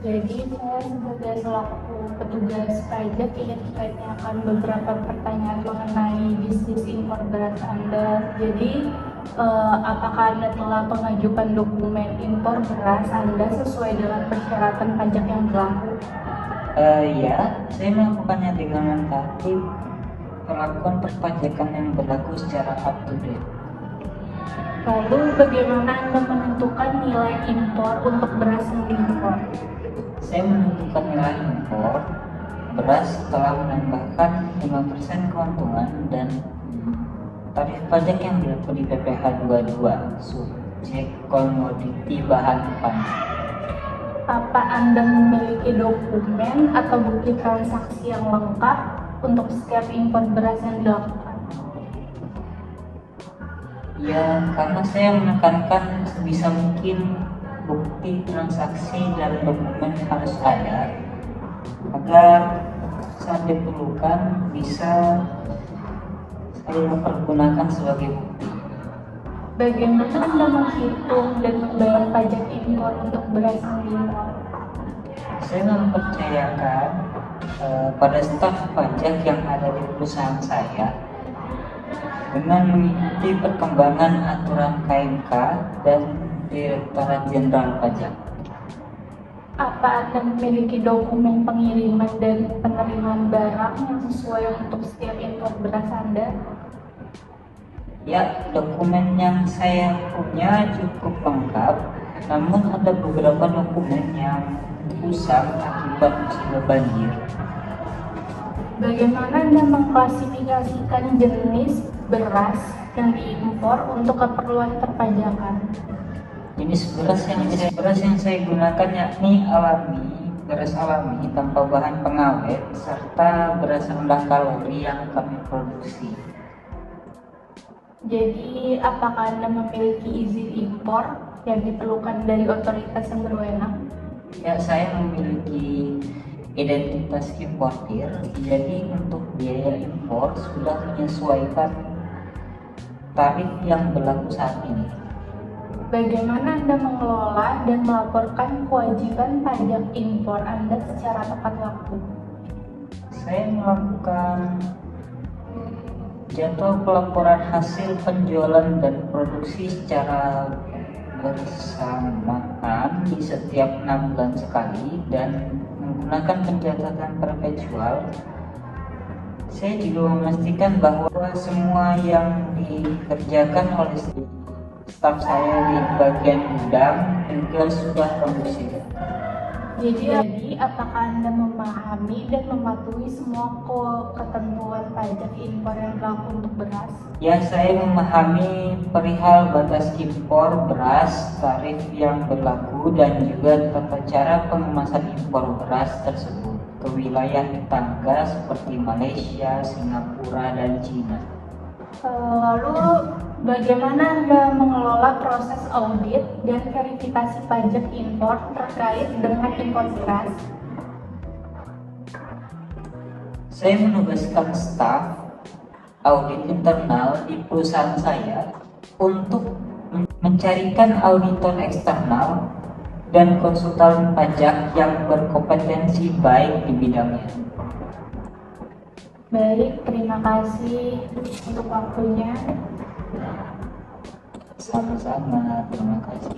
Jadi saya sebagai selaku petugas pajak ingin ditanyakan beberapa pertanyaan mengenai bisnis impor beras Anda. Jadi apakah Anda telah mengajukan dokumen impor beras Anda sesuai dengan persyaratan pajak yang berlaku? Ya, saya melakukannya dengan mentaati perlakuan perpajakan yang berlaku secara up to date. Lalu bagaimana Anda menentukan nilai impor untuk beras yang diimpor? Saya menentukan nilai impor beras setelah menambahkan 5% keuntungan dan tarif pajak yang berlaku di PPh 22 subjek komoditi bahan pangan. Apa Anda memiliki dokumen atau bukti transaksi yang lengkap untuk setiap impor beras yang dilakukan? Ya, karena saya menekankan sebisa mungkin bukti transaksi dan dokumen harus ada agar saat diperlukan bisa saya pergunakan sebagai bukti. Bagaimana Anda menghitung dan membayar pajak impor untuk beras yang diimpor? Saya mempercayakan pada staf pajak yang ada di perusahaan saya dengan mengikuti perkembangan aturan KMK dan Direktorat Jenderal Pajak. Apa Anda memiliki dokumen pengiriman dan penerimaan barang yang sesuai untuk setiap impor beras Anda? Ya, dokumen yang saya punya cukup lengkap, namun ada beberapa dokumen yang rusak akibat musibah banjir. Bagaimana Anda mengklasifikasikan jenis beras yang diimpor untuk keperluan perpajakan? Jenis beras yang saya gunakan yakni beras alami tanpa bahan pengawet, serta beras rendah kalori yang kami produksi. Jadi, apakah Anda memiliki izin impor yang diperlukan dari otoritas yang berwenang? Ya, saya memiliki identitas importir, jadi untuk biaya impor sudah menyesuaikan tarif yang berlaku saat ini. Bagaimana Anda mengelola dan melaporkan kewajiban pajak impor Anda secara tepat waktu? Saya melakukan jadwal pelaporan hasil penjualan dan produksi secara bersamaan di setiap 6 bulan sekali dan menggunakan pencatatan perpetual. Saya juga memastikan bahwa semua yang dikerjakan oleh staf saya di bagian gudang juga sudah kondusif. Jadi, apakah Anda memahami dan mematuhi semua ketentuan pajak impor yang berlaku untuk beras? Ya, saya memahami perihal batas impor beras, tarif yang berlaku, dan juga tata cara pengemasan impor beras tersebut ke wilayah tetangga seperti Malaysia, Singapura, dan Cina. Lalu, bagaimana Anda mengelola proses audit dan verifikasi pajak impor terkait dengan impor beras? Saya menugaskan staf audit internal di perusahaan saya untuk mencarikan auditor eksternal dan konsultan pajak yang berkompetensi baik di bidangnya. Baik, terima kasih untuk waktunya. Sama-sama, terima kasih.